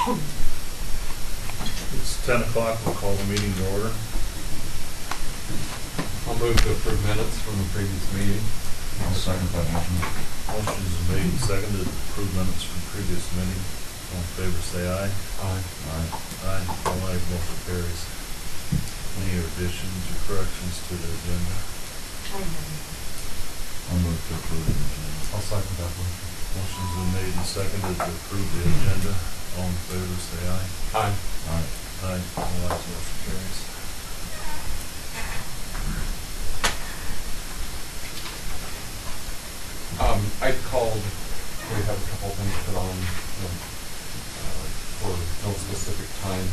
It's 10 o'clock, we'll call the meeting to order. I'll move to approve minutes from the previous meeting. I'll second that motion. Motion is made and seconded to approve minutes from previous meeting. All in favor say aye. Aye. Aye. Aye. All ayes, motion carries. Any additions or corrections to the agenda? I'll move to approve the agenda. I'll second that motion. Motion's been made and seconded to approve the agenda. All in favor say aye. Aye. Aye. Aye. All ayes, motion carries. I called, we have a couple things put on for no specific time.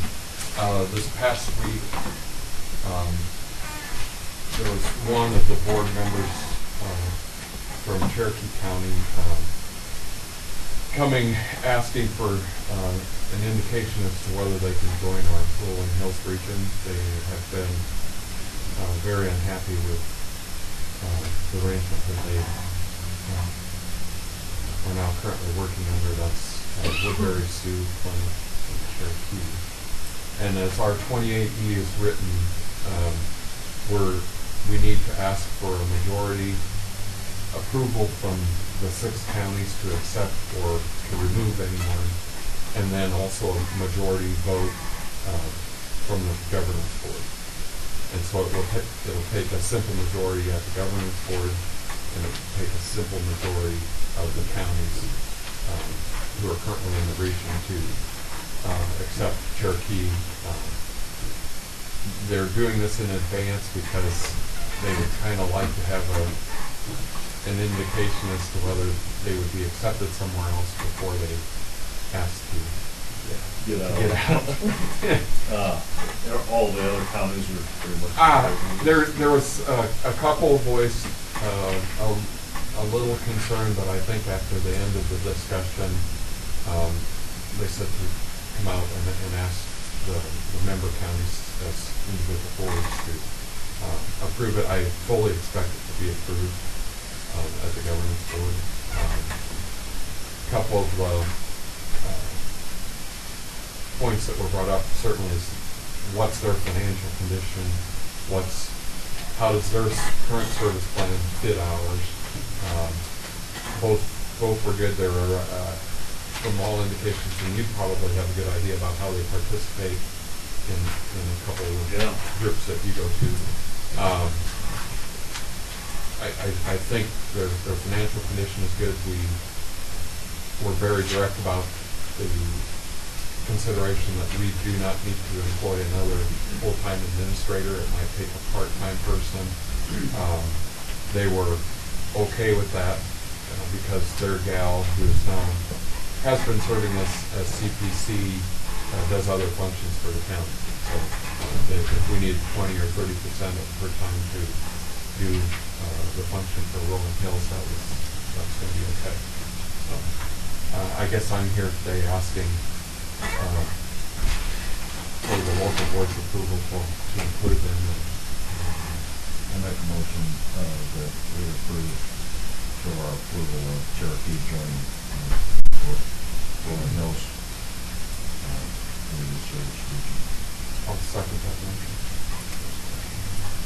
This past week, there was one of the board members from Cherokee County coming, asking for an indication as to whether they can join our Rolling Hills region. They have been very unhappy with the arrangement that they are now currently working under. That's Woodbury Sioux Plymouth and Cherokee. And as our 28E is written, we need to ask for a majority approval from the 6 counties to accept or to remove anyone, and then also a majority vote from the governance board. And so it'll take a simple majority at the governance board, and it'll take a simple majority of the counties who are currently in the region to accept Cherokee. They're doing this in advance because they would kind of like to have an indication as to whether they would be accepted somewhere else before they ask to Get out. get out. All the other counties are pretty much. There was a couple voiced a little concern, but I think after the end of the discussion, they said to come out and ask the member counties as individual boards to approve it. I fully expect it to be approved at the governance board. Couple of points that were brought up certainly is what's their financial condition, how does their current service plan fit ours. Both were good. There were, from all indications, and you probably have a good idea about how they participate in a couple of groups that you go to. I think their financial condition is good. We were very direct about the consideration that we do not need to employ another full-time administrator. It might take a part-time person. They were okay with that because their gal, who is now has been serving us as CPC, does other functions for the county. So if we need 20 or 30% of her time to do the function for Rolling Hills, that's going to be okay. So I guess I'm here today asking for the local board's approval to include them. I make a motion that we approve, show our approval of Cherokee joining Rolling Hills Community Service Region. I'll second that motion.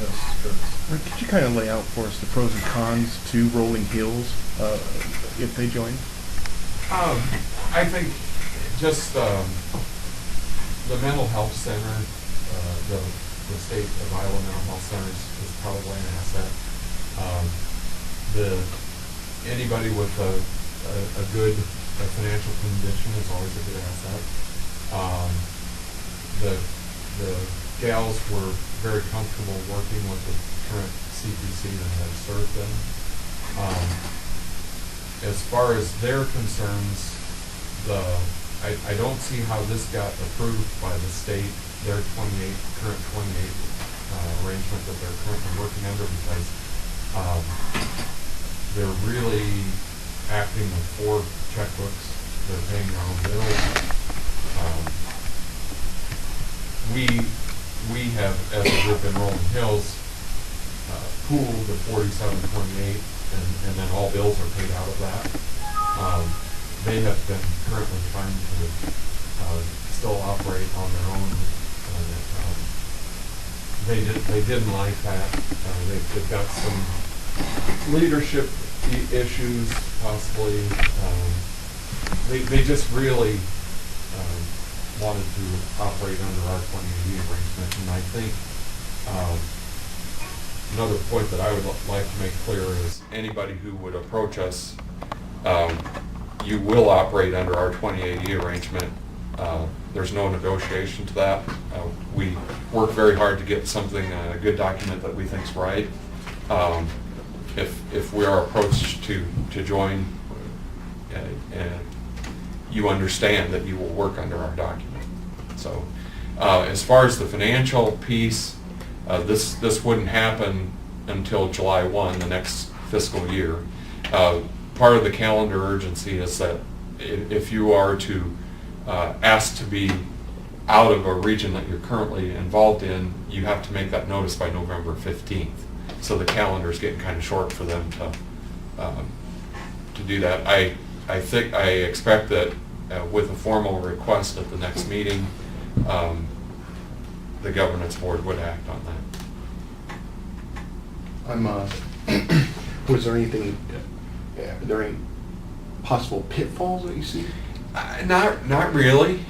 Yes, good. Could you kind of lay out for us the pros and cons to Rolling Hills if they join? I think just the mental health center, the state of Iowa mental health center is probably an asset. Anybody with a good financial condition is always a good asset. The gals were very comfortable working with the current CPC that has served them. As far as their concerns, I don't see how this got approved by the state, their current 28 arrangement that they're currently working under, because they're really acting with 4 checkbooks. They're paying their own bills. We have, as a group in Rolling Hills, pooled the 4728, and then all bills are paid out of that. They have been currently trying to still operate on their own. They didn't like that. They've got some leadership issues, possibly. They just really wanted to operate under our 2080 arrangement, and I think another point that I would like to make clear is anybody who would approach us, you will operate under our 2080 arrangement. There's no negotiation to that. We work very hard to get something, a good document that we think's right. If we are approached to join, and you understand that you will work under our document. So, as far as the financial piece, this wouldn't happen until July 1, the next fiscal year. Part of the calendar urgency is that if you are to ask to be out of a region that you're currently involved in, you have to make that notice by November 15th. So the calendar is getting kind of short for them to do that. I expect that with a formal request at the next meeting, the governance board would act on that. Was there anything, are there any possible pitfalls that you see? Not really.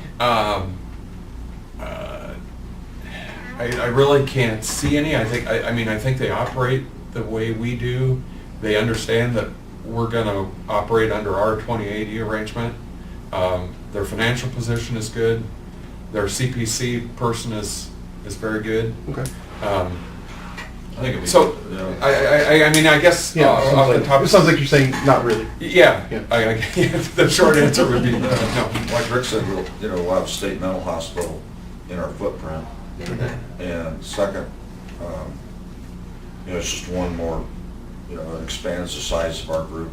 I really can't see any. I think they operate the way we do. They understand that we're going to operate under our 2080 arrangement. Their financial position is good. Their CPC person is very good. Okay. I think it'd be, So, I guess Yeah, off the top. it sounds like you're saying not really. Yeah. Yeah. The short answer would be no. like Rick said, we'll have state mental hospital in our footprint. And second, it's just one more, it expands the size of our group.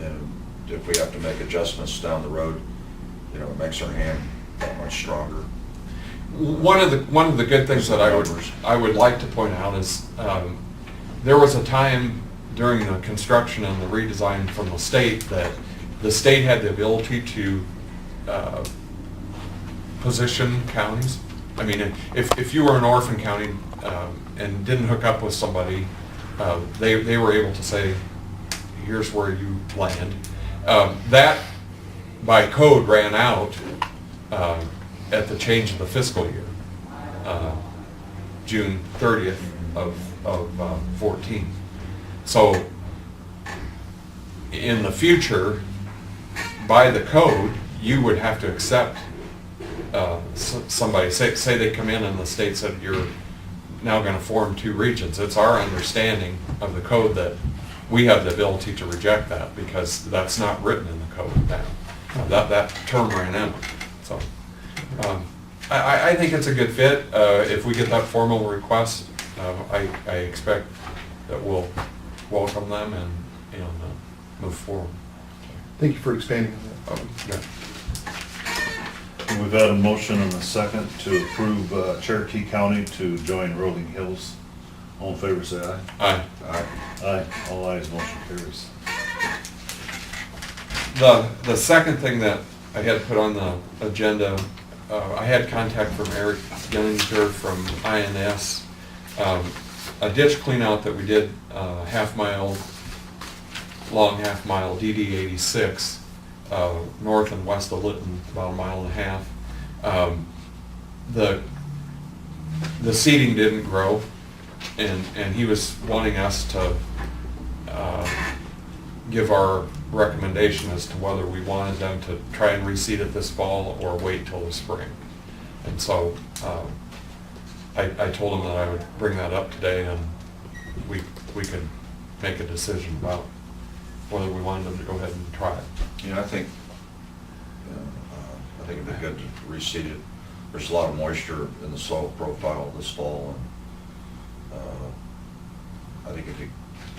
And if we have to make adjustments down the road, it makes our hand that much stronger. One of the good things that I would like to point out is there was a time during the construction and the redesign from the state that the state had the ability to position counties. I mean, if you were an orphan county and didn't hook up with somebody, they were able to say, here's where you land. That, by code, ran out at the change of the fiscal year, June 30th of 14. So, in the future, by the code, you would have to accept somebody, say they come in and the state said you're now going to form 2 regions. It's our understanding of the code that we have the ability to reject that because that's not written in the code now. That term ran out. So I think it's a good fit. If we get that formal request, I expect that we'll welcome them and move forward. Thank you for expanding on that. Yeah. We've had a motion and a second to approve Cherokee County to join Rolling Hills. All in favor, say aye. Aye. Aye. Aye. All ayes, motion carries. The second thing that I had put on the agenda, I had contact from Eric Younginger from INS. A ditch clean out that we did, long half mile DD 86, north and west of Lytton, about 1.5 miles. The seeding didn't grow, and he was wanting us to give our recommendation as to whether we wanted them to try and reseed it this fall or wait till the spring. And so I told him that I would bring that up today, and we could make a decision about whether we wanted them to go ahead and try it. I think it'd be good to reseed it. There's a lot of moisture in the soil profile this fall, and I think it'd be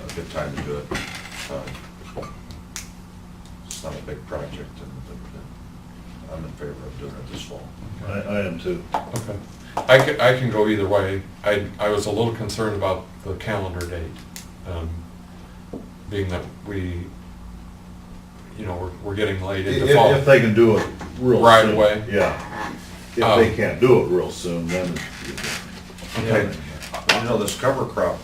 a good time to do it. It's not a big project, and I'm in favor of doing it this fall. I am too. Okay. I can go either way. I was a little concerned about the calendar date, being that we're getting late into fall. If they can do it real Right soon. away. Yeah. if they can't do it real soon, then. Okay. You know, this cover crop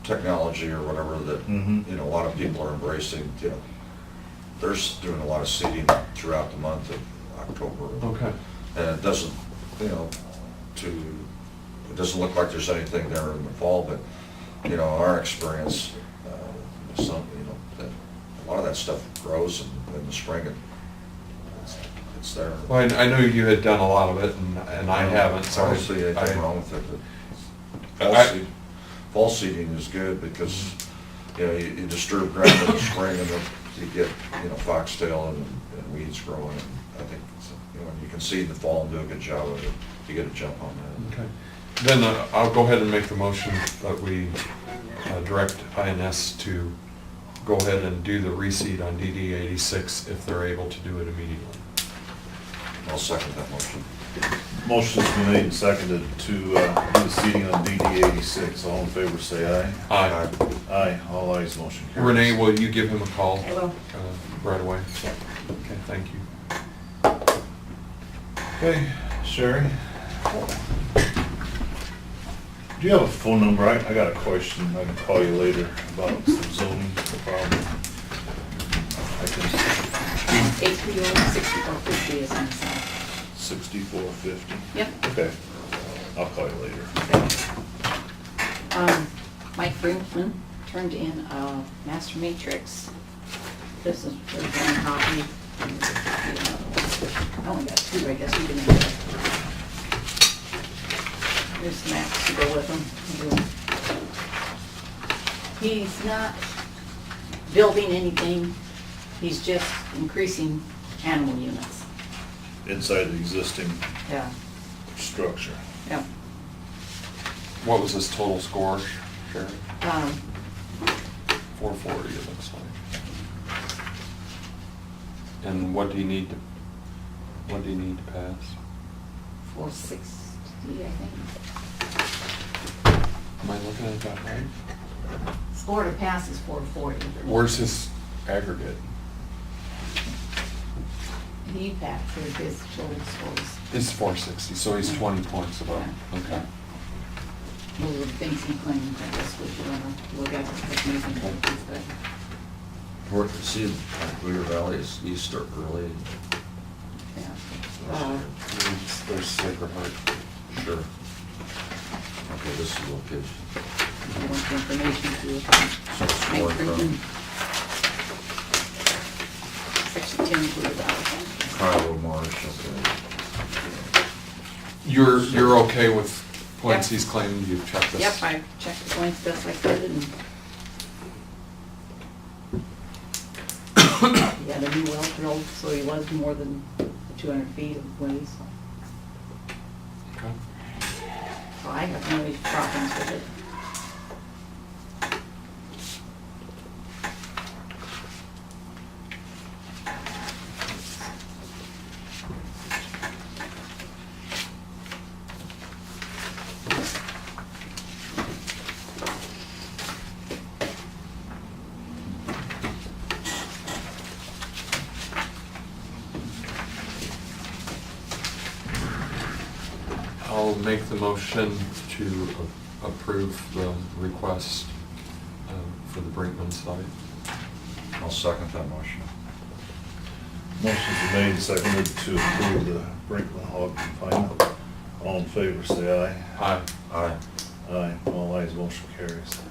technology or whatever that, Mhm. you know, a lot of people are embracing, you know, they're doing a lot of seeding throughout the month of October. Okay. And it doesn't, you know, it doesn't look like there's anything there in the fall, but, you know, our experience, you know, that a lot of that stuff grows in the spring, it's there. Well, I know you had done a lot of it, and I haven't, so I don't see anything I- wrong with it. I- Fall seeding is good because, you know, you disturb ground in the spring and then you get, you know, foxtail and weeds growing. And I think, you know, when you can seed in the fall and do a good job of it, you get a jump on that. Okay. Then I'll go ahead and make the motion that we direct INS to go ahead and do the reseed on DD 86 if they're able to do it immediately. I'll second that motion. Motion's been made and seconded to do the seating on DD 86. All in favor, say aye. Aye. Aye, all ayes, motion carries. Renee, will you give him a call? Hello. Right away? Okay, thank you. Okay, Sherry? Do you have a phone number? I got a question. I can call you later about some zoning problem. I can, 830-6450 is on sale. 6450. Yep. Okay, I'll call you later. Mike Brinkman turned in a master matrix. This is for one copy. I only got two, I guess you can have it. There's maps to go with them. He's not building anything, he's just increasing animal units. Inside the existing Yeah, structure. yeah. What was his total score, Sherry? 440, it looks like. And what do you need to pass? 460, I think. Am I looking at that right? Score to pass is 440. Where's his aggregate? He factored his total scores. It's 460, so he's 20 points above. Yeah. Okay. Those are the things he claimed, I guess, which you want to look at, because maybe he's good. Where, see, Weir Valley is east or early. Yeah. There's Sacred Heart. Sure. Okay, this is the location. I want the information to Score make from written. Section 10 included that. Carlo Marsh, okay. You're okay with points Yep. he's claimed, you've checked this? Yep, I checked the points best I could, and he had a new well drilled, so he was more than 200 feet away, so. Okay. So I have no problems with it. I'll make the motion to approve the request for the Brinkman site. I'll second that motion. Motion's been made and seconded to approve the Brinkman hog confinement. All in favor, say aye. Aye. Aye. Aye, all ayes, motion carries.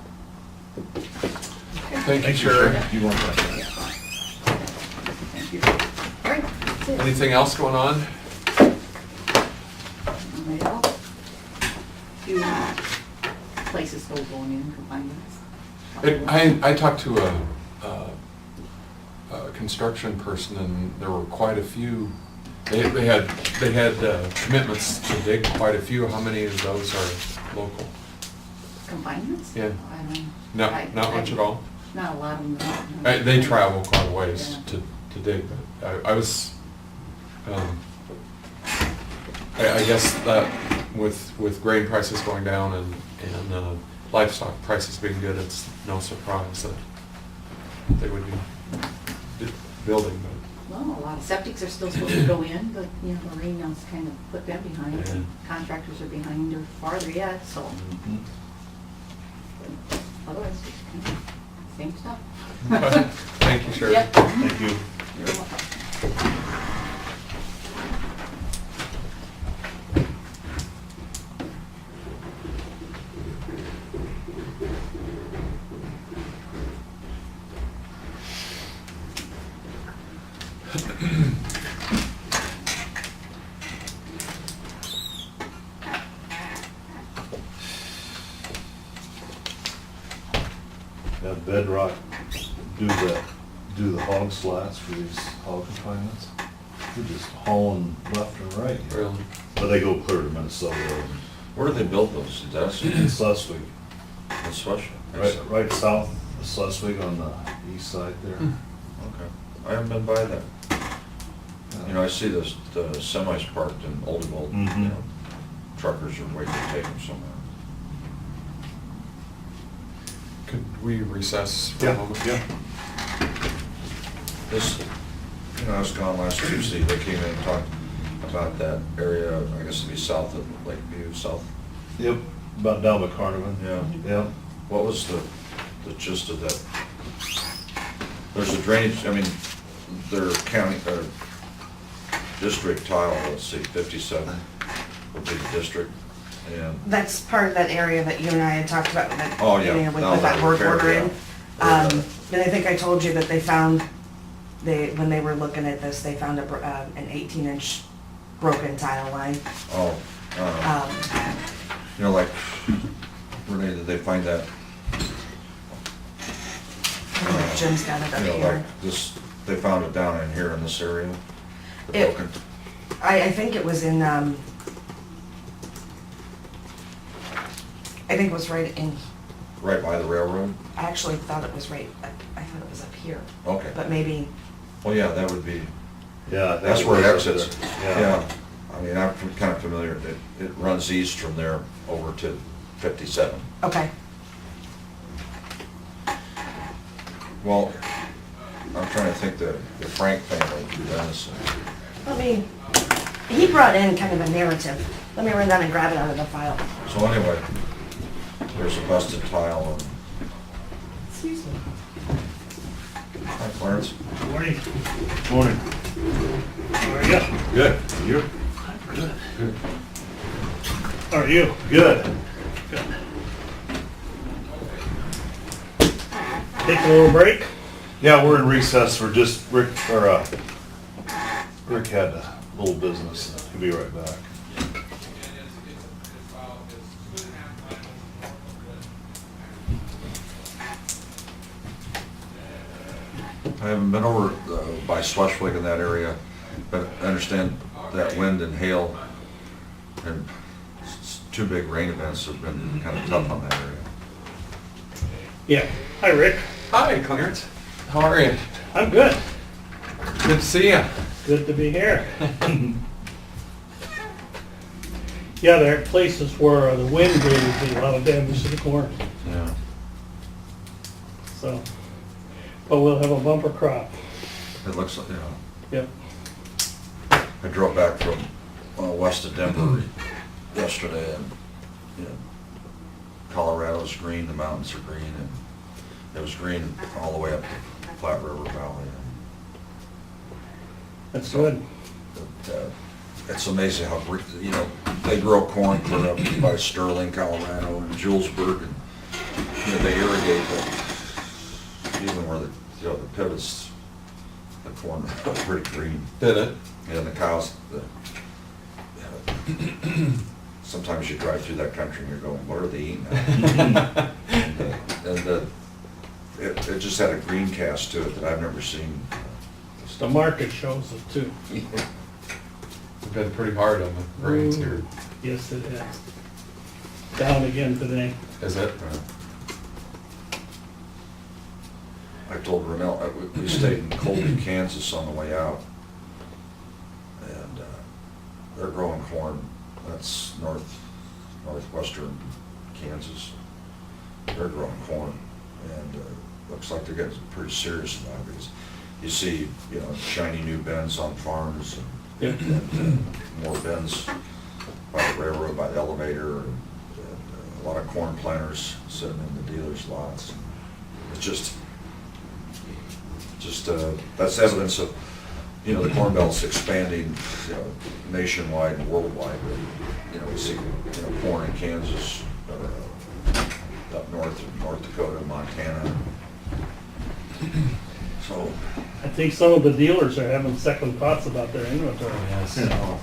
Thank you, Sherry. You want that? Thank you. All right, that's it. Anything else going on? Well, few places still going in confinements. I talked to a construction person, and there were quite a few. They had commitments to dig quite a few. How many of those are local? Confinements? Yeah. I mean. Not much at all? Not a lot of them. They travel quite a ways Yeah. to dig, but I was, I guess that with grain prices going down and livestock prices being good, it's no surprise that they would be building, but Well, a lot of septics are still supposed to go in, but, you know, Marina's kind of put them behind. Yeah. Contractors are behind or farther yet, so Mhm. otherwise, same stuff. Thank you, Sheriff. Yep. Thank you. You're welcome. That Bedrock do the hog slats for these hog confinements. They're just hauling left and right. Really? But they go clear to Minnesota Where do they build those? That's and in Schleswig, Schleswig? right south of Schleswig on the east side there. Okay. I haven't been by there. You know, I see the semis parked in Olduville, you Mhm. know, truckers are waiting to take them somewhere. Could we recess for a Yeah, moment? yeah. This, you know, I was gone last Tuesday, they came in and talked about that area, I guess it'd be south of Lakeview, south. Yep, about down by Carnivan. Yeah. Yeah. What was the gist of that? There's a drainage, I mean, their county, district tile, let's see, 57 would be the district, and, That's part of that area that you and I had talked about, that, Oh, yeah. you know, with No, that work fair, order yeah. in. And I think I told you that they found, when they were looking at this, they found an 18-inch broken tile line. oh, you know, like, Renee, did they find that? I think Jim's got it up You know, here. like this, they found it down in here in this area? The It- broken- I think it was in, I think it was right in, Right by the railroad? I actually thought it was right, I thought it was up here, Okay. but maybe, Well, yeah, that would be, Yeah, I think that's where it was up exits. there. Yeah, I mean, I'm kind of familiar, it runs east from there over to 57. okay. Well, I'm trying to think the Frank family, Dennis, He brought in kind of a narrative. Let me run down and grab it out of the file. so anyway, there's a busted tile and, Excuse me. hi Clarence. Morning. Morning. How are you? Good. You? I'm good. How are you? Good. Good. Take a little break? Yeah, we're in recess for just, Rick had a little business. He'll be right back. I haven't been over by Schleswig in that area, but I understand that wind and hail and two big rain events have been kind of tough on that area. Yeah. Hi, Rick. Hi, Clarence. How are you? I'm good. Good to see you. Good to be here. Yeah, there are places where the wind really did a lot of damage to the corn, Yeah. so. But we'll have a bumper crop. It looks like, you know, Yep. I drove back from west of Denver yesterday and, you know, Colorado's green, the mountains are green, and it was green all the way up to Platte River Valley. That's good. But, it's amazing how, you know, they grow corn clear up by Sterling, Colorado, and Julesburg, and, you know, they irrigate the, even where the, you know, the pivots, the corn was pretty green. Did it? And the cows, sometimes you drive through that country and you're going, what are they eating now? And it just had a green cast to it that I've never seen. The market shows it too. It's been pretty hard on the grains here. Yes, it is. Down again today. Is it? I told Renell, we stayed in Colby, Kansas on the way out. And they're growing corn. That's northwestern Kansas. They're growing corn. And looks like they're getting pretty serious about it because you see, you know, shiny new bins on farms Yeah. and more bins by the railroad, by the elevator, and a lot of corn planters sitting in the dealers' lots. It's just, that's evidence of, you know, the Corn Belt's expanding, you know, nationwide and worldwide. You know, we see, you know, corn in Kansas, up north, in North Dakota, Montana. So, I think some of the dealers are having second thoughts about their inventory. Yes. you know,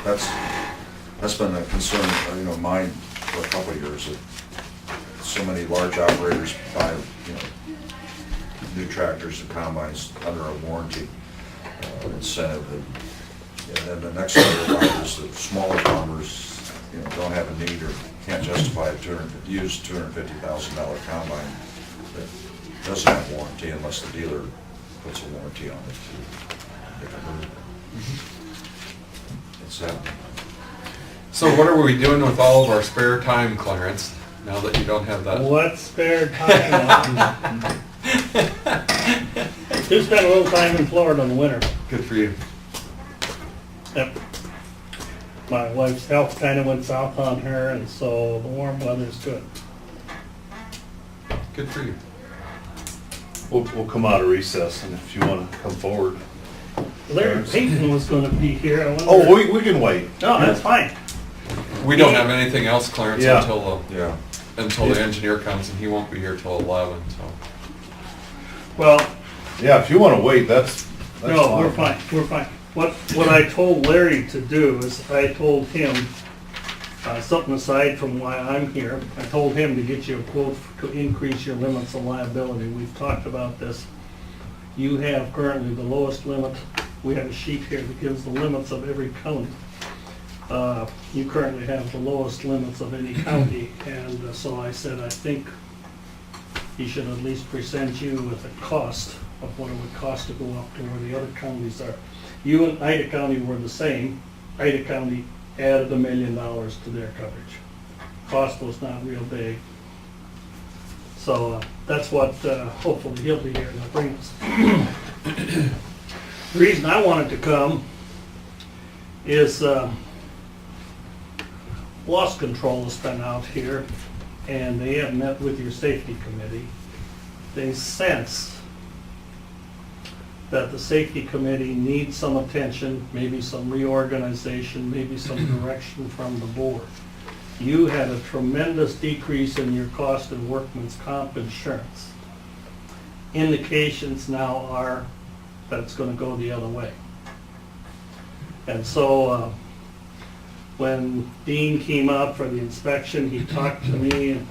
that's been a concern, you know, mine for a couple of years, that so many large operators buy, you know, new tractors and combines under a warranty incentive, and then the next level of is that smaller farmers, you know, don't have a need or can't justify a used $250,000 combine that doesn't have warranty unless the dealer puts a warranty on it to get it's happening. So what are we doing with all of our spare time, Clarence, now that you don't have that? What spare time? You spent a little time in Florida in the winter. Good for you. Yep. My wife's health kind of went south on her, and so the warm weather's good. Good for you. We'll come out of recess, and if you want to come forward. Larry Payton was gonna be here. I wonder- Oh, we can wait. No, that's fine. We don't have anything else, Clarence, Yeah. Yeah. until the engineer comes, and he won't be here till 11, so. Well, Yeah, if you want to wait, that's no, we're fine, we're fine. What I told Larry to do is I told him, something aside from why I'm here, I told him to get you a quote to increase your limits of liability. We've talked about this. You have currently the lowest limit. We have a sheet here that gives the limits of every county. You currently have the lowest limits of any county, and so I said, I think he should at least present you with a cost of what it would cost to go up to where the other counties are. You and Ida County were the same. Ida County added $1 million to their coverage. Cost was not real big. So that's what, hopefully he'll be here and bring us. The reason I wanted to come is loss control has been out here, and they have met with your safety committee. They sense that the safety committee needs some attention, maybe some reorganization, maybe some direction from the board. You had a tremendous decrease in your cost of workman's comp insurance. Indications now are that it's gonna go the other way. And so, when Dean came out for the inspection, he talked to me, and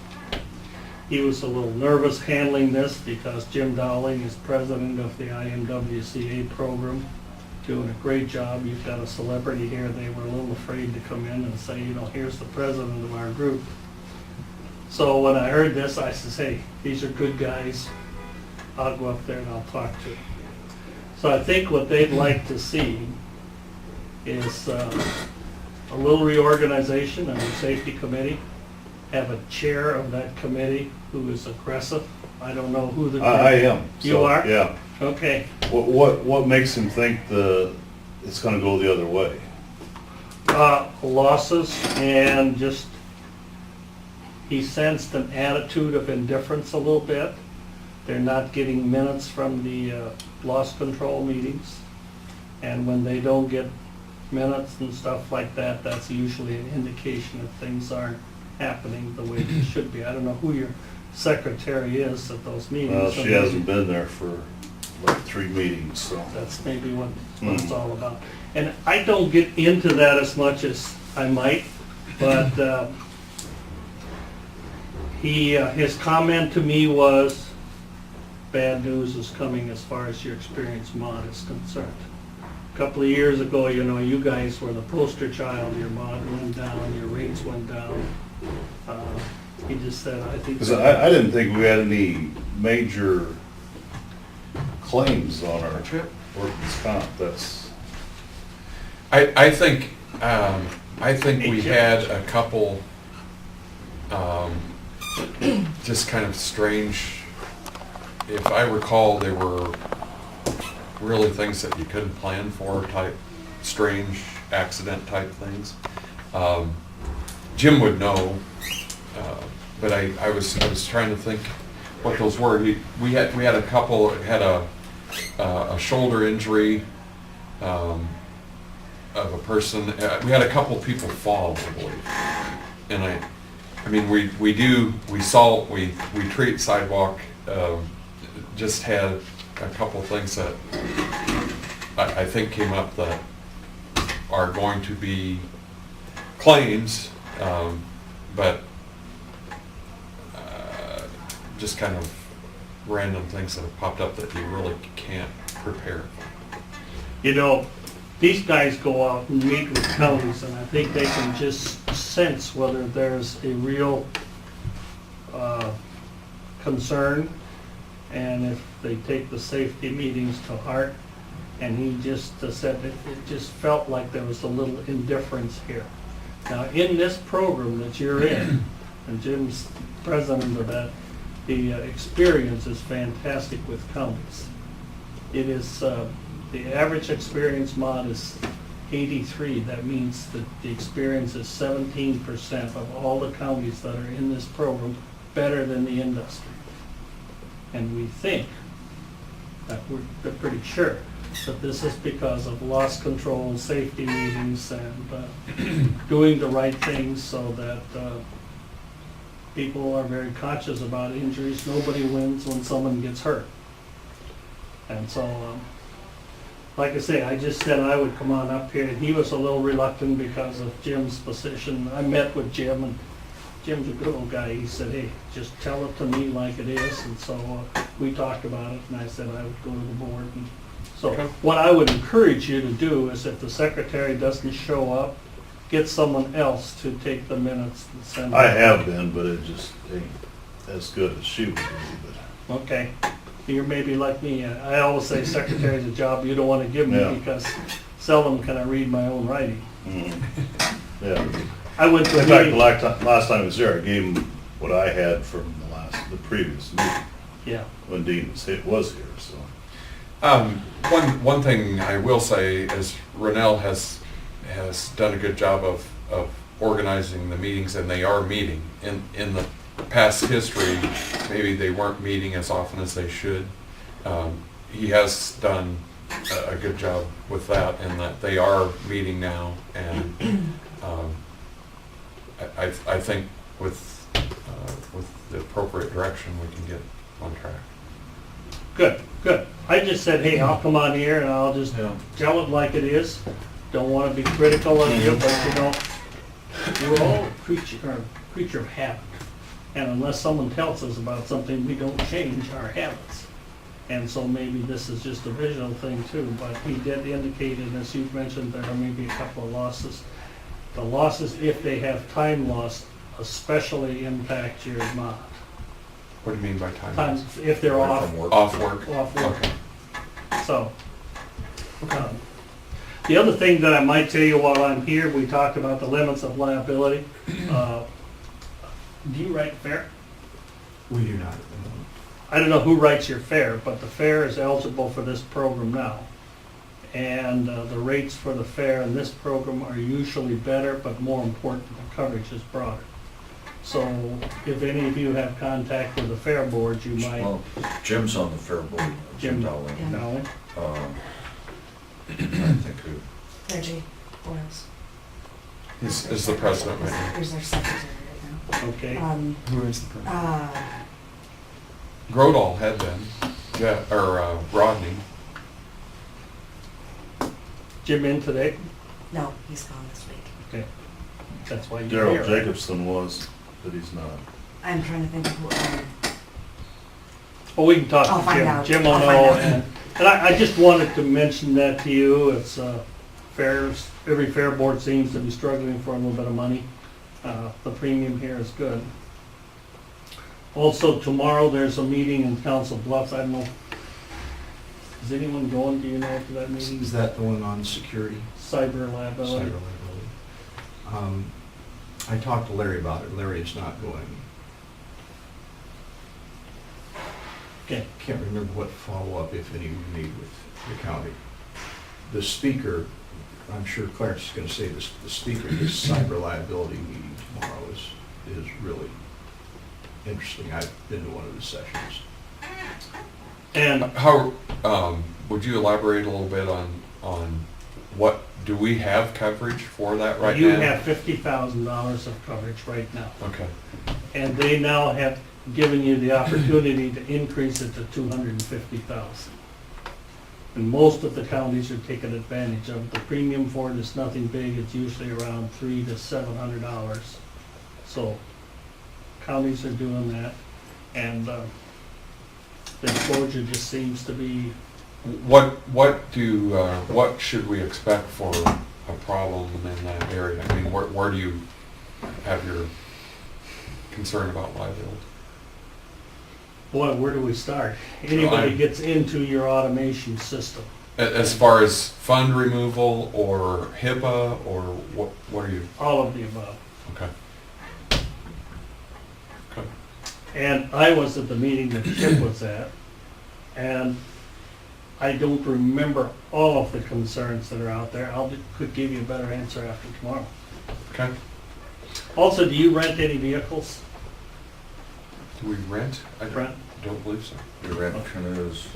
he was a little nervous handling this because Jim Dowling is president of the IMWCA program, doing a great job. You've got a celebrity here. They were a little afraid to come in and say, you know, here's the president of our group. So when I heard this, I said, hey, these are good guys. I'll go up there and I'll talk to them. So I think what they'd like to see is a little reorganization of the safety committee. Have a chair of that committee who is aggressive. I don't know who the. I am. You so, are? Yeah. Okay. What makes him think it's going to go the other way? Losses and just, he sensed an attitude of indifference a little bit. They're not getting minutes from the loss control meetings. And when they don't get minutes and stuff like that, that's usually an indication that things aren't happening the way they should be. I don't know who your secretary is at those meetings. Well, she hasn't been there for like 3 meetings, so. That's maybe what it's all about. And I don't get into that as much as I might, but his comment to me was, bad news is coming as far as your experienced mod is concerned. A couple of years ago, you know, you guys were the poster child. Your mod went down, your rates went down. He just said, I think. Because I didn't think we had any major claims on our workers' comp. That's. I think we had a couple just kind of strange if I recall, they were really things that you couldn't plan for, type strange accident type things. Jim would know, but I was trying to think what those were. We had a couple, had a shoulder injury of a person. We had a couple people fall, I believe. And I mean, we treat sidewalk. Just had a couple things that I think came up that are going to be claims, but just kind of random things that have popped up that you really can't prepare. You know, these guys go out and meet with counties, and I think they can just sense whether there's a real concern, and if they take the safety meetings to heart. And he just said it just felt like there was a little indifference here. Now, in this program that you're in, and Jim's president of that, the experience is fantastic with counties. It is, the average experience mod is 83. That means that the experience is 17% of all the counties that are in this program better than the industry. And we think, that we're pretty sure, that this is because of loss control, safety meetings, and doing the right things so that people are very conscious about injuries. Nobody wins when someone gets hurt. And so, like I say, I just said I would come on up here, and he was a little reluctant because of Jim's position. I met with Jim, and Jim's a good old guy. He said, hey, just tell it to me like it is. And so we talked about it, and I said I would go to the board. And so what I would encourage you to do is, if the secretary doesn't show up, get someone else to take the minutes and send them. I have been, but it just ain't as good as she would be, but. Okay. You're maybe like me. I always say secretary's a job you don't want to give me, Yeah. because seldom can I read my own writing. Yeah. I went to a In fact, meeting. last time I was there, I gave him what I had from the previous meeting, Yeah. when Dean was here, so. One thing I will say is Rennell has done a good job of organizing the meetings, and they are meeting. In the past history, maybe they weren't meeting as often as they should. He has done a good job with that, in that they are meeting now, and I think with the appropriate direction, we can get on track. Good, good. I just said, hey, I'll come on here and I'll just tell it like it is. Don't want to be critical of you, but you know, we're all creature of habit. And unless someone tells us about something, we don't change our habits. And so maybe this is just a visual thing too, but he did indicate, and as you've mentioned, there are maybe a couple of losses. The losses, if they have time loss, especially impact your mod. What do you mean by time? Times, if they're Away off, from work. Off work? off work. Okay. So, the other thing that I might tell you while I'm here, we talked about the limits of liability. Do you write fare? We do not. I don't know who writes your fare, but the fare is eligible for this program now. And the rates for the fare in this program are usually better, but more important, the coverage is broader. So if any of you have contact with the fare board, you might. Well, Jim's on the fair board, Jim Dowling. Yeah. know. I think who, Reggie Boyles. Is the president right now? Here's their secretary right Okay. now. Who is the president? Grodall had been, yeah, or Rodney. Jim in today? No, he's gone this week. Okay. That's why you're here. Daryl Jacobson was, but he's not. I'm trying to think of who, Well, we can talk I'll to find Jim. out. Jim will I'll know. find out. And I just wanted to mention that to you. It's fairs, every fair board seems to be struggling for a little bit of money. The premium here is good. Also, tomorrow, there's a meeting in Council Bluffs. I don't know, is anyone going, do you know, to that meeting? Is that the one on security? Cyber liability. Cyber liability. I talked to Larry about it. Larry is not going. Okay, Can't remember what follow-up, if any, we made with the county. The speaker, I'm sure Clarence is gonna say this, the speaker, his cyber liability meeting tomorrow is really interesting. I've been to one of the sessions. and How, would you elaborate a little bit on what, do we have coverage for that right now? you have $50,000 of coverage right now. Okay, And they now have given you the opportunity to increase it to 250,000. And most of the counties are taking advantage of it. The premium for it is nothing big, it's usually around $300 to $700. So counties are doing that, and the exposure just seems to be, what should we expect for a problem in that area? I mean, where do you have your concern about liability? boy, where do we start? Anybody gets into your automation system. As far as fund removal or HIPAA, or what are you, All of the above. okay. Okay. And I was at the meeting that Chip was at, and I don't remember all of the concerns that are out there. Could give you a better answer after tomorrow. Okay. Also, do you rent any vehicles, Do we rent? I Brent? don't believe so. We rent canoes,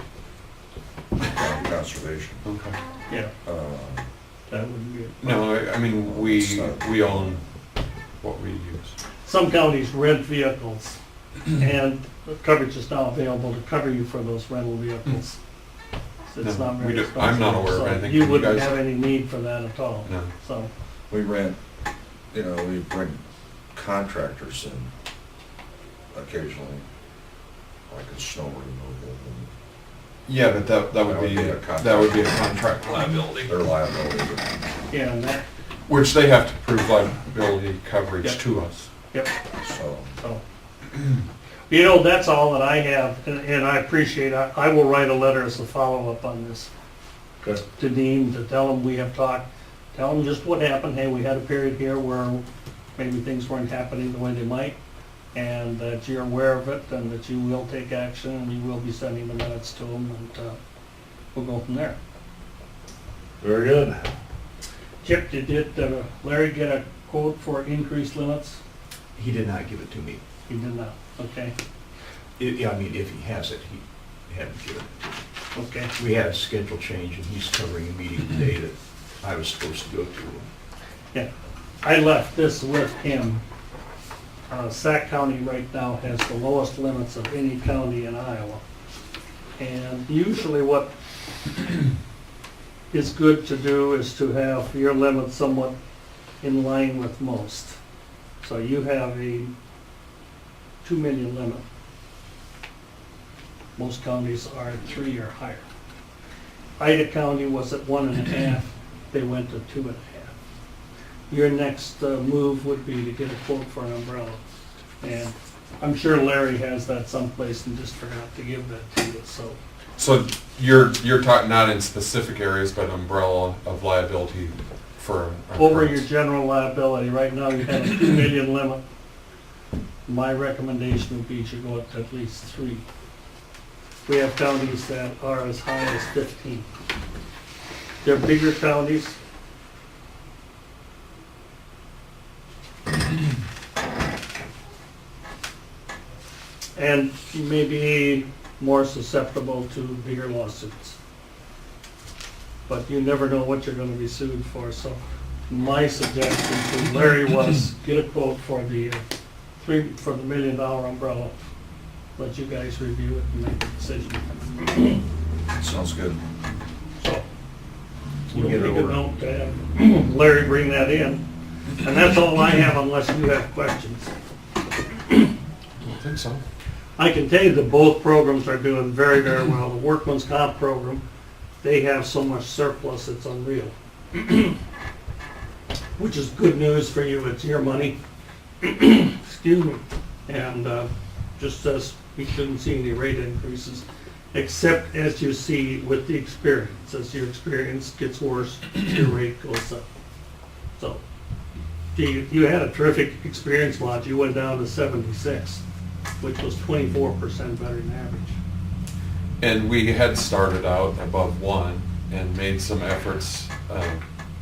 conservation. Okay. Yeah, Uh, that would be. No, I mean, we own what we use. Some counties rent vehicles, and the coverage is now available to cover you for those rental vehicles. So it's No, not we very do- expensive. I'm not aware of So anything. You You wouldn't guys- have any need for that at all. No. So, We rent, we bring contractors in occasionally, like a snow removal, Yeah, but that would That would be, be a contract. that would be a contract liability. their liability. yeah, and that, Which they have to prove liability coverage Yep. to us. yep. So, So, you know, that's all that I have, and I appreciate, I will write a letter as a follow-up on this Okay. to Dean, to tell him we have talked, tell him just what happened, hey, we had a period here where maybe things weren't happening the way they might, and that you're aware of it, and that you will take action, and you will be sending the minutes to him, and we'll go from there. Very good. Chip, did Larry get a quote for increased limits? He did not give it to me. He did not, okay, Yeah, I mean, if he has it, he hadn't given it. okay. We had a schedule change, and he's covering a meeting today that I was supposed to go to. Yeah, I left this with him. Sac County right now has the lowest limits of any county in Iowa. And usually what is good to do is to have your limit somewhat in line with most. So you have a 2 million limit. Most counties are at 3 or higher. Ida County was at 1.5, they went to 2.5. Your next move would be to get a quote for an umbrella. And I'm sure Larry has that someplace and just forgot to give that to you, so. So you're talking not in specific areas, but umbrella of liability for. Over your general liability, right now you have a 2 million limit. My recommendation would be you should go up to at least 3. We have counties that are as high as 15. They're bigger counties. And maybe more susceptible to bigger lawsuits. But you never know what you're gonna be sued for, so my suggestion to Larry was get a quote for the $1 million umbrella. Let you guys review it and make a decision. sounds good. So, We'll we'll get it make a over. note to have Larry bring that in. And that's all I have unless you have questions. I think so. I can tell you that both programs are doing very, very well. The workman's comp program, they have so much surplus, it's unreal. Which is good news for you, it's your money. Excuse me. And just says we shouldn't see any rate increases, except as you see with the experience. As your experience gets worse, your rate goes up. So, you had a terrific experience lot, you went down to 76, which was 24% better than average. And we had started out above 1 and made some efforts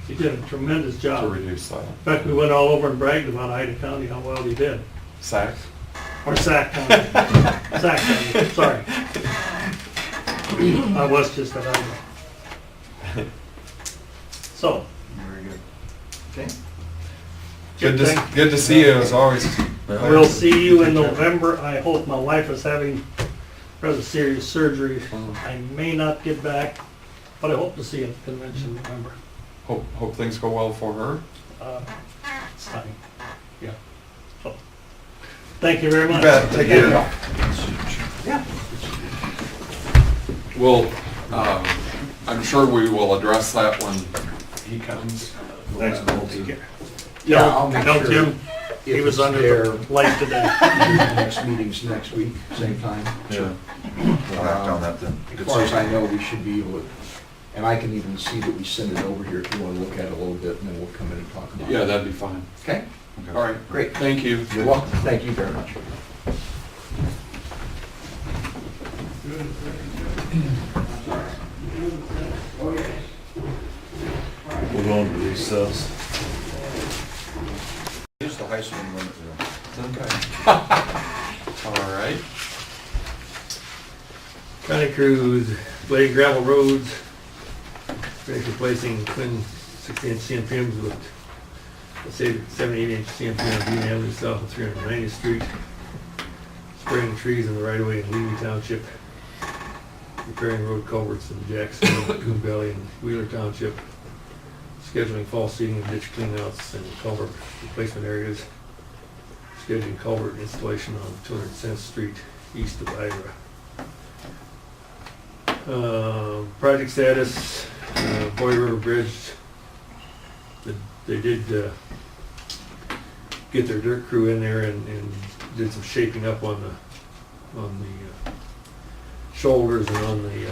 He did a tremendous to job. In reduce that. fact, we went all over and bragged about Ida County, how well he did. SAC? Or Sac County. Sac County, sorry. I was just at Ida. So. Very good. Okay. Good to see you as always. We'll see you in November. I hope my wife is having rather serious surgery. I may not get back, but I hope to see you at the convention in November. Hope things go well for her. It's time. Yeah. So, thank you very much. Take care. Yeah. Well, I'm sure we will address that when he comes. Thanks, Bill. Take care. Yeah, I'll make don't sure Jim, he if was it's under there, the light today. the next meeting's next week, same time. Yeah. We'll act on that then. As far as I know, we should be able to, and I can even see that we send it over here if you want to look at it a little bit, and then we'll come in and talk about it. Yeah, that'd be fine. Okay? All right, Great. thank you. You're welcome. Thank you very much. We'll go into recess. Use the high speed limit rule. All right. County crews, laying gravel roads, finish replacing twin 60-inch CMPMs with, let's say, 78-inch CMP on Dean Avenue south of 390th Street, spraying trees in the right-of-way in Levy Township, repairing road culverts in Jackson, Coon Valley, and Wheeler Township, scheduling fall seeding and ditch cleanouts and culvert replacement areas, scheduling culvert installation on 210th Street east of Ira. Project status, Boy River Bridge, they did get their dirt crew in there and did some shaping up on the shoulders and on the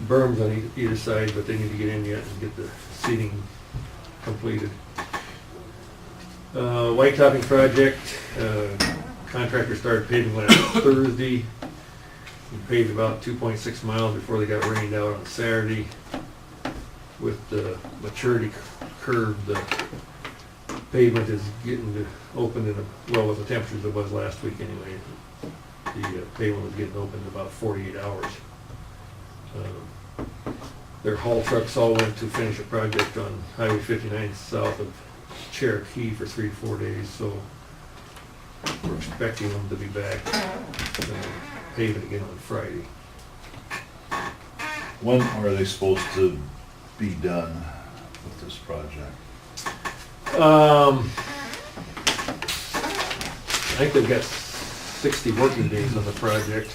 berms on either side, but they need to get in yet and get the seating completed. White topping project, contractor started paving last Thursday. We paved about 2.6 miles before they got rained out on Saturday. With the maturity curve, the pavement is getting to open in well, with the temperatures it was last week anyway. The pavement was getting open in about 48 hours. Their haul trucks all went to finish a project on Highway 59 south of Cherokee for 3 to 4 days, so we're expecting them to be back paving again on Friday. When are they supposed to be done with this project? I think they've got 60 working days on the project.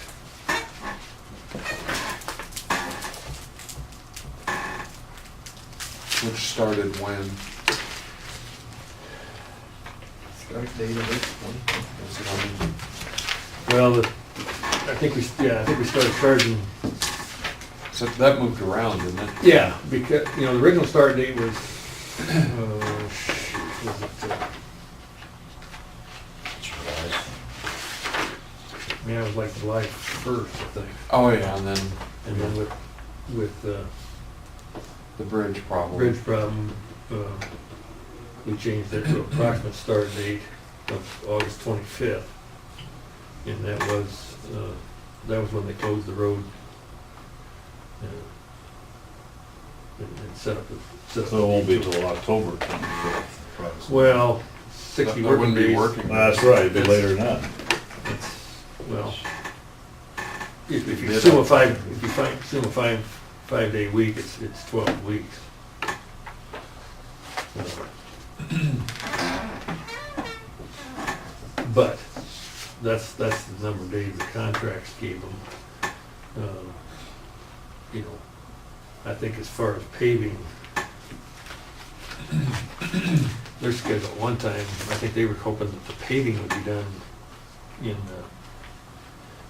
Which started when? Start date of it, Well, I think we started charging. So that moved around, didn't it? Yeah, because, the original start date was, it was like July 1st, I think. Oh, yeah, and then And then with the bridge problem. bridge problem, we changed it to approximate start date of August 25th. And that was when they closed the road. And set up the. So it won't be till October 25th, approximately. Well, 60 That working wouldn't be days. working. That's right, it'd be later than that. It's, well, if you Yeah. assume a five-day week, it's 12 weeks. But that's the number of days the contracts gave them. I think as far as paving, their schedule at one time, I think they were hoping that the paving would be done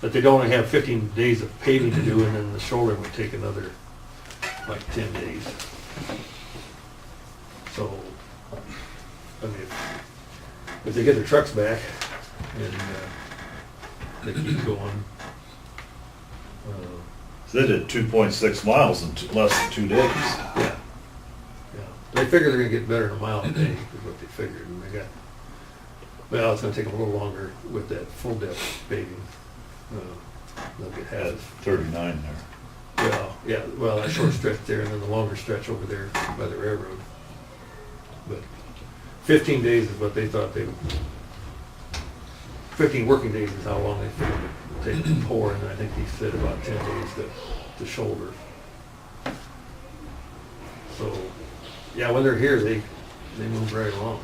that they'd only have 15 days of paving to do, and then the shoulder would take another, like, 10 days. So, I mean, if they get their trucks back and they keep going, So they did 2.6 miles in less than 2 days. Yeah. Yeah. They figure they're gonna get better in a mile a day, is what they figured, and they got, well, it's gonna take them a little longer with that full depth paving. They'll get At half. 39 there. Well, yeah, well, that short stretch there, and then the longer stretch over there by the railroad. But 15 days is what they thought they would, 15 working days is how long they figured it would take to pour, and I think he said about 10 days to shoulder. So, yeah, when they're here, they move right along.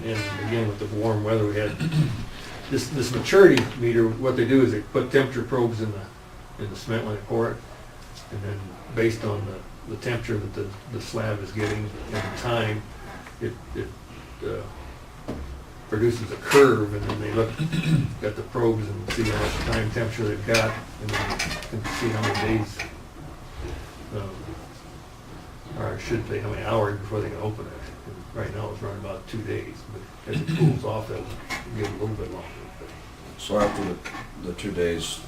And again, with the warm weather, we had this maturity meter. What they do is they put temperature probes in the cement when they pour it, and then based on the temperature that the slab is getting and the time, it produces a curve, and then they look at the probes and see how much time temperature they've got, and then you can see how many days, or I should say how many hours before they can open it. And right now it's running about 2 days, but as it cools off, that'll get a little bit longer. So after the 2 days,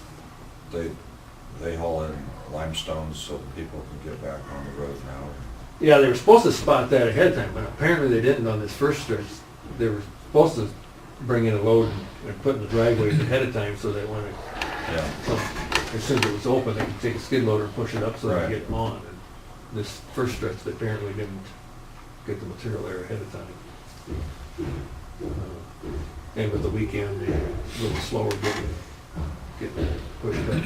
they haul in limestone so that people can get back on the road now? Yeah, they were supposed to spot that ahead of time, but apparently they didn't on this first stretch. They were supposed to bring in a load and put in the driveways ahead of time so that when it, Yeah. as soon as it was open, they could take a skid loader and push it up so they Right. could get them on. And this first stretch, they apparently didn't get the material there ahead of time. And with the weekend, they're a little slower getting pushed up.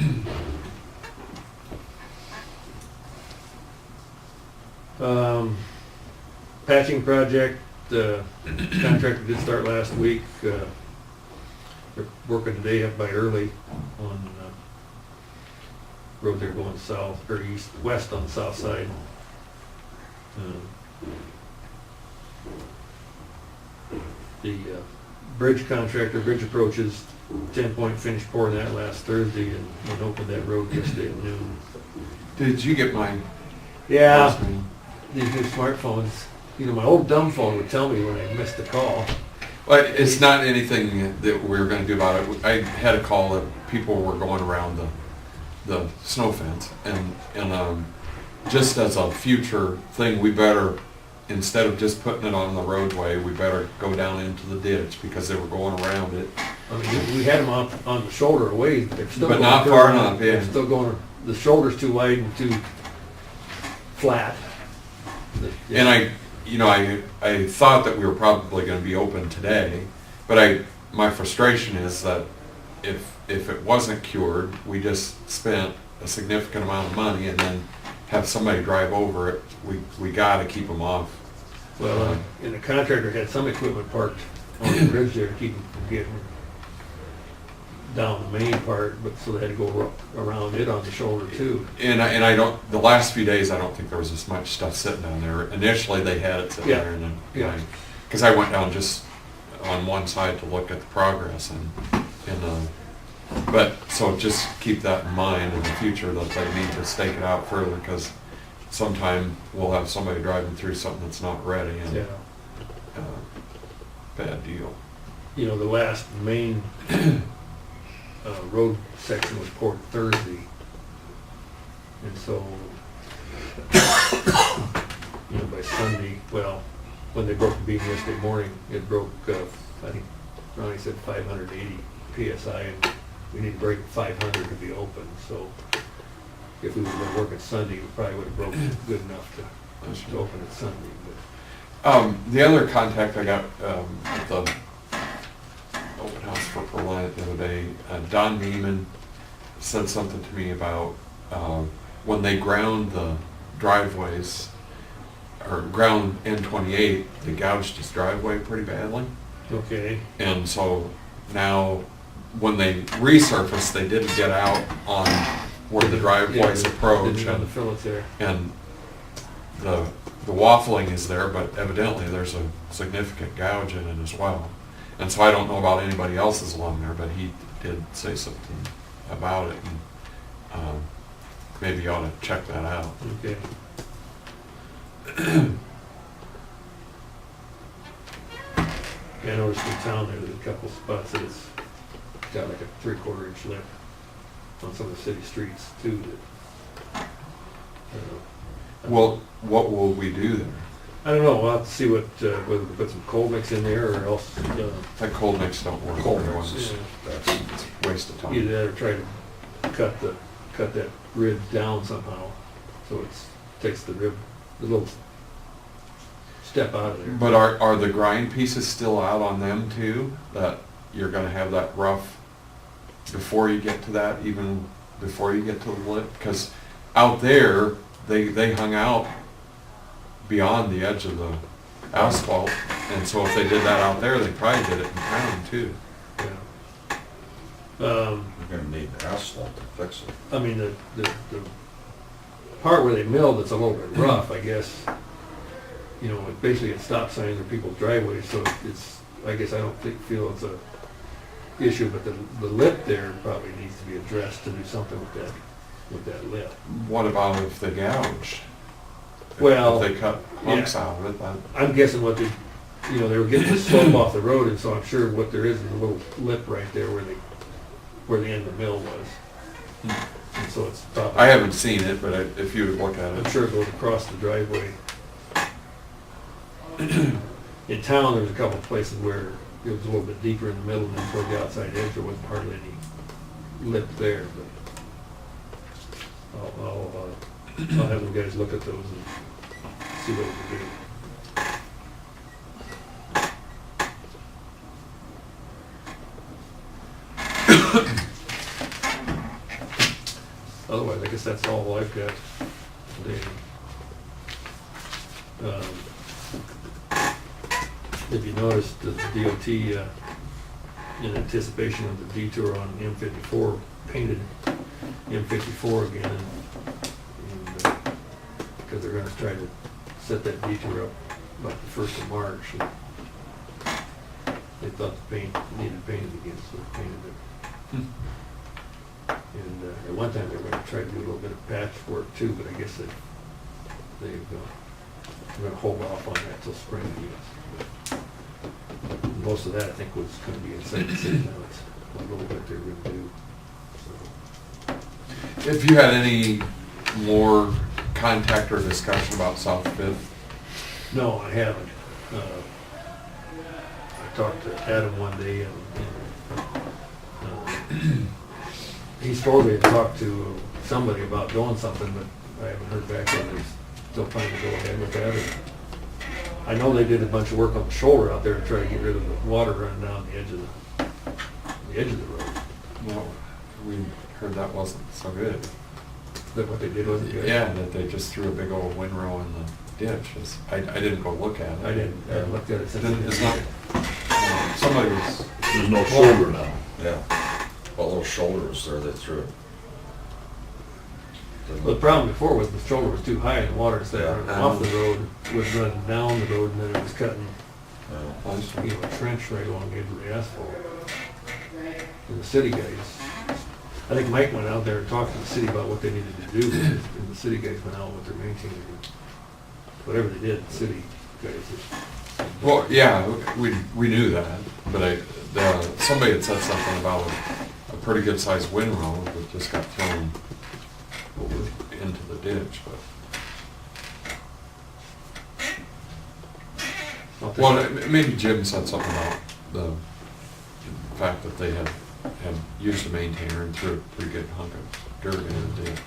Patching project, contractor did start last week. They're working today up by early on road there going south, or east, west on the south side. The bridge contractor, Bridge Approaches, 10-point finish pouring that last Thursday and opened that road yesterday at noon. Did you get mine? Yeah, these new smartphones, you know, my old dumb phone would tell me when I missed a call. Well, it's not anything that we're gonna do about it. I had a call that people were going around the snow fence, and just as a future thing, we better, instead of just putting it on the roadway, we better go down into the ditch because they were going around it. I mean, we had them on the shoulder away, they're still But going not through far it. enough, yeah. They're still going, the shoulder's too wide and too flat. And I thought that we were probably gonna be open today, but my frustration is that if it wasn't cured, we just spent a significant amount of money and then have somebody drive over it, we gotta keep them off. Well, and the contractor had some equipment parked on the bridge there to keep them from getting down the main part, but so they had to go around it on the shoulder too. And I don't, the last few days, I don't think there was as much stuff sitting down there. Initially, they had it sitting Yeah. there, and then, Yeah. because I went down just on one side to look at the progress, but, so just keep that in mind in the future, that they need to stake it out further, because sometime we'll have somebody driving through something that's not ready, and, Yeah. bad deal. You know, the last main road section was poured Thursday. And so, you know, by Sunday, well, when they broke the beam yesterday morning, it broke, I think Ronnie said 580 PSI, and we need to break 500 to be open. So if we would have been working Sunday, we probably would have broken good enough to open it Sunday. But The other contact I got at the open house for Reliant the other day, Don Neiman said something to me about when they ground the driveways, or ground N28, they gouged his driveway pretty badly. okay. And so now, when they resurfaced, they didn't get out on where the driveways Yeah, approach. didn't have the fillets there. And the waffling is there, but evidently there's a significant gouge in it as well. And so I don't know about anybody else's along there, but he did say something about it, and maybe you ought to check that out. Okay. Yeah, I noticed in town there's a couple spots that it's got like a 3/4 inch lip on some of the city streets too. That, Well, what will we do there? I don't know, we'll have to see what, whether we put some coal mix in there or else, That cold mix don't work. Cold very mix well. is- It's a waste of either time. that or try to cut that rib down somehow, so it's, takes the rib, the little step out of there. But are the grind pieces still out on them too? That you're gonna have that rough before you get to that, even before you get to the lip? Because out there, they hung out beyond the edge of the asphalt, and so if they did that out there, they probably did it in town too. Yeah. You're gonna need asphalt to fix it. I mean, the part where they milled, it's a little bit rough, I guess. You know, it basically it's stop signs or people's driveways, so it's, I guess I don't feel it's a issue, but the lip there probably needs to be addressed to do something with that lip. What about if they gouge? Well, If they cut hunks yeah. out of it, that, I'm guessing what they, you know, they were getting the slope off the road, and so I'm sure what there is a little lip right there where the end of the mill was. And so it's probably. I haven't seen it, but if you would look at I'm it. sure it goes across the driveway. In town, there's a couple of places where it was a little bit deeper in the middle, and then toward the outside edge, there wasn't hardly any lip there, but I'll have the guys look at those and see what we can do. Otherwise, I guess that's all I've got today. If you noticed, the DOT, in anticipation of the detour on M54, painted M54 again, and because they're gonna try to set that detour up about the 1st of March. And they thought the paint needed painted again, so they painted it. And at one time they were going to try to do a little bit of patchwork too, but I guess they're going to hold off on that till spring, I guess. But most of that, I think, was going to be inside the city limits, a little bit they were going to do. So, If you had any more contact or discussion about South Fifth, no, I haven't. I talked to Adam one day, and he's told me to talk to somebody about doing something, but I haven't heard back yet. They're still trying to go ahead with that. I know they did a bunch of work on the shoulder out there to try to get rid of the water running down the edge of the road. no, we heard that wasn't so good. That what they did wasn't good? Yeah, that they just threw a big old windrow in the ditch. I didn't go look at it. I didn't, I haven't looked at it since. It's not, somebody was, There's no shoulder now. Yeah. What little shoulder was there they threw it? Well, the problem before was the shoulder was too high and the water instead of running Yeah. off the road was running down the road, and then it was cutting, Yeah. you know, a trench right along the edge of the asphalt. And the city guys, I think Mike went out there and talked to the city about what they needed to do, and the city guys went out with their maintaining, whatever they did, the city guys. well, yeah, we knew that, but somebody had said something about a pretty good sized windrow that just got thrown over into the ditch, but. Well, maybe Jim said something about the fact that they had used a maintainer and threw a pretty good hunk of dirt in the ditch.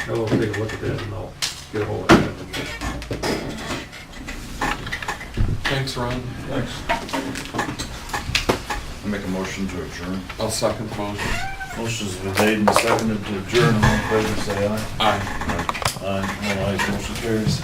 I will take a look at that and I'll get a hold of it. Thanks, Ron. Thanks. I make a motion to adjourn. I'll second the motion. Motion's been made and seconded to adjourn. All in favor, say aye. Aye. Aye. All ayes, motion carries.